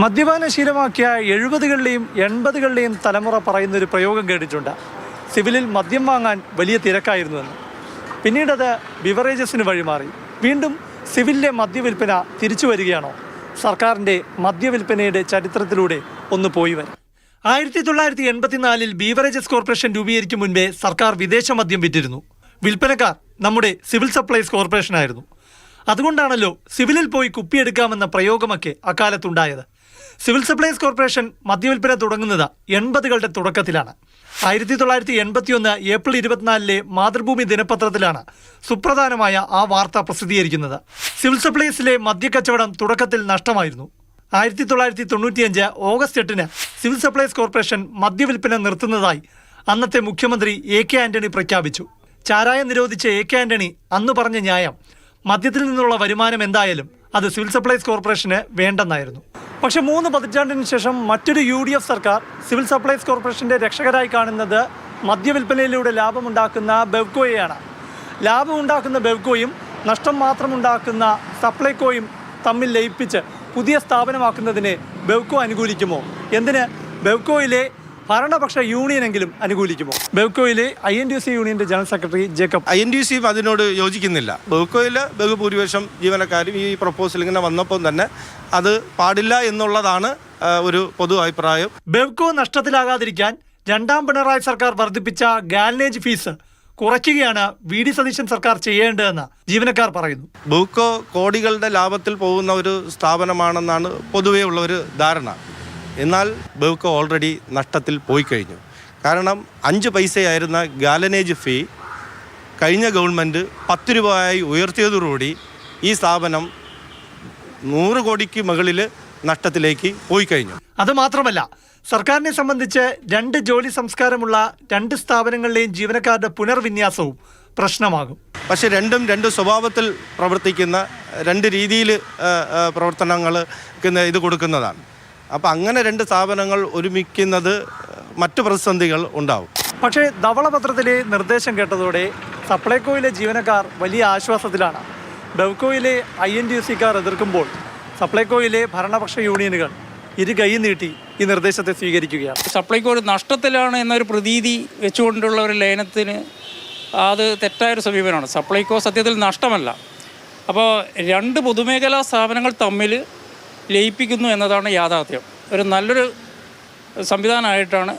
മദ്യപാന ശീലമാക്കിയ 70കളിലെയും 80കളിലെയും തലമുറ പറയുന്നൊരു പ്രയോഗം കേട്ടിട്ടുണ്ട്. സിവിലിൽ മദ്യം വാങ്ങാൻ വലിയ തിരക്കായിരുന്നുവെന്ന്. പിന്നീടത് ബിവറേജസിന് വഴിമാറി. വീണ്ടും സിവിലിലെ മദ്യവിൽപ്പന തിരിച്ചു വരികയാണോ? സർക്കാരിൻ്റെ മദ്യവിൽപ്പനയുടെ ചരിത്രത്തിലൂടെ ഒന്ന് പോയി വരാം. 1984 ബീവറേജസ് കോർപ്പറേഷൻ രൂപീകരിക്കും മുൻപേ സർക്കാർ വിദേശ മദ്യം വിറ്റിരുന്നു. വിൽപ്പനക്കാർ നമ്മുടെ സിവിൽ സപ്ലൈസ് കോർപ്പറേഷനായിരുന്നു. അതുകൊണ്ടാണല്ലോ സിവിലിൽ പോയി കുപ്പിയെടുക്കാമെന്ന പ്രയോഗമൊക്കെ അക്കാലത്തുണ്ടായത്. സിവിൽ സപ്ലൈസ് കോർപ്പറേഷൻ മദ്യവിൽപ്പന തുടങ്ങുന്നത് 80കളുടെ തുടക്കത്തിലാണ്. 1981 ഏപ്രിൽ 24 മാതൃഭൂമി ദിനപത്രത്തിലാണ് സുപ്രധാനമായ ആ വാർത്ത പ്രസിദ്ധീകരിക്കുന്നത്. സിവിൽ സപ്ലൈസിലെ മദ്യക്കച്ചവടം തുടക്കത്തിൽ നഷ്ടമായിരുന്നു. 1995 ഓഗസ്റ്റ് 8 സിവിൽ സപ്ലൈസ് കോർപ്പറേഷൻ മദ്യവിൽപ്പന നിർത്തുന്നതായി അന്നത്തെ മുഖ്യമന്ത്രി AK ആന്റണി പ്രഖ്യാപിച്ചു. ചാരായം നിരോധിച്ച AK ആന്റണി അന്ന് പറഞ്ഞ ന്യായം മദ്യത്തിൽ നിന്നുള്ള വരുമാനം എന്തായാലും അത് സിവിൽ സപ്ലൈസ് കോർപ്പറേഷന് വേണ്ടെന്നായിരുന്നു. പക്ഷേ 3 പതിറ്റാണ്ടിന് ശേഷം മറ്റൊരു UDF സർക്കാർ സിവിൽ സപ്ലൈസ് കോർപ്പറേഷൻ്റെ രക്ഷകരായി കാണുന്നത് മദ്യവിൽപ്പനയിലൂടെ ലാഭമുണ്ടാക്കുന്ന ബെവ്കോയെയാണ്. ലാഭമുണ്ടാക്കുന്ന ബെവ്കോയും നഷ്ടം മാത്രമുണ്ടാക്കുന്ന സപ്ലൈകോയും തമ്മിൽ ലയിപ്പിച്ച് പുതിയ സ്ഥാപനമാക്കുന്നതിനെ ബെവ്കോ അനുകൂലിക്കുമോ? എന്തിന് ബെവ്കോയിലെ ഭരണപക്ഷ യൂണിയനെങ്കിലും അനുകൂലിക്കുമോ? ബെവ്കോയിലെ INTUC യൂണിയന്റെ ജനറൽ സെക്രട്ടറി ജേക്കബ്. INTUC അതിനോട് യോജിക്കുന്നില്ല. ബെവ്കോയിൽ ബഹുഭൂരിപക്ഷം ജീവനക്കാരും ഈ പ്രപ്പോസൽ ഇങ്ങനെ വന്നപ്പോൾ തന്നെ അത് പാടില്ല എന്നുള്ളതാണ് ഒരു പൊതു അഭിപ്രായം. ബെവ്കോ നഷ്ടത്തിലാകാതിരിക്കാൻ രണ്ടാം പിണറായി സർക്കാർ വർദ്ധിപ്പിച്ച ഗാലനേജ് ഫീസ് കുറയ്ക്കുകയാണ് VD സതീശൻ സർക്കാർ ചെയ്യേണ്ടതെന്ന് ജീവനക്കാർ പറയുന്നു. ബെവ്കോ കോടികളുടെ ലാഭത്തിൽ പോകുന്ന ഒരു സ്ഥാപനമാണെന്നാണ് പൊതുവേ ഉള്ള ഒരു ധാരണ. എന്നാൽ ബെവ്കോ ഓൾറെഡി നഷ്ടത്തിൽ പോയി കഴിഞ്ഞു. കാരണം 5 പൈസയായിരുന്ന ഗാലനേജ് ഫീ കഴിഞ്ഞ ഗവൺമെൻറ് 10 രൂപയായി ഉയർത്തിയതോടുകൂടി ഈ സ്ഥാപനം 100 കോടിക്ക് മുകളിൽ നഷ്ടത്തിലേക്ക് പോയി കഴിഞ്ഞു. അതുമാത്രമല്ല, സർക്കാരിനെ സംബന്ധിച്ച് 2 ജോലി സംസ്കാരമുള്ള 2 സ്ഥാപനങ്ങളിലെയും ജീവനക്കാരുടെ പുനർവിന്യാസവും പ്രശ്നമാകും. പക്ഷേ രണ്ടും 2 സ്വഭാവത്തിൽ പ്രവർത്തിക്കുന്ന 2 രീതിയിൽ പ്രവർത്തനങ്ങൾ ഇത് കൊടുക്കുന്നതാണ്. അപ്പോൾ അങ്ങനെ 2 സ്ഥാപനങ്ങൾ ഒരുമിക്കുന്നത് മറ്റു പ്രതിസന്ധികൾ ഉണ്ടാവും. പക്ഷേ ധവളപത്രത്തിലെ നിർദ്ദേശം കേട്ടതോടെ സപ്ലൈകോയിലെ ജീവനക്കാർ വലിയ ആശ്വാസത്തിലാണ്. ബെവ്കോയിലെ INTUCക്കാർ എതിർക്കുമ്പോൾ സപ്ലൈകോയിലെ ഭരണപക്ഷ യൂണിയനുകൾ ഇരു കൈ നീട്ടി ഈ നിർദ്ദേശത്തെ സ്വീകരിക്കുകയാണ്. സപ്ലൈകോ ഒരു നഷ്ടത്തിലാണ് എന്നൊരു പ്രതീതി വെച്ചുകൊണ്ടുള്ള ഒരു ലയനത്തിന് അത് തെറ്റായൊരു സമീപനമാണ്. സപ്ലൈകോ സത്യത്തിൽ നഷ്ടമല്ല. അപ്പോൾ 2 പൊതുമേഖലാ സ്ഥാപനങ്ങൾ തമ്മിൽ ലയിപ്പിക്കുന്നു എന്നതാണ് യാഥാർത്ഥ്യം. ഒരു നല്ലൊരു സംവിധാനമായിട്ടാണ്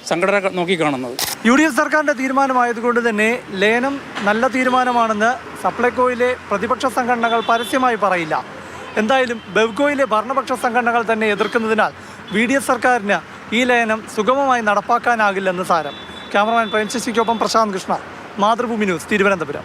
സംഘടന നോക്കിക്കാണുന്നത്. UDF സർക്കാരിൻ്റെ തീരുമാനമായതുകൊണ്ട് തന്നെ ലയനം നല്ല തീരുമാനമാണെന്ന് സപ്ലൈകോയിലെ പ്രതിപക്ഷ സംഘടനകൾ പരസ്യമായി പറയില്ല. എന്തായാലും ബെവ്കോയിലെ ഭരണപക്ഷ സംഘടനകൾ തന്നെ എതിർക്കുന്നതിനാൽ VDF സർക്കാരിന് ഈ ലയനം സുഗമമായി നടപ്പാക്കാനാകില്ലെന്ന് സാരം. ക്യാമറമാൻ പ്രേംശശിക്കൊപ്പം പ്രശാന്ത് കൃഷ്ണ, മാതൃഭൂമി ന്യൂസ്, തിരുവനന്തപുരം.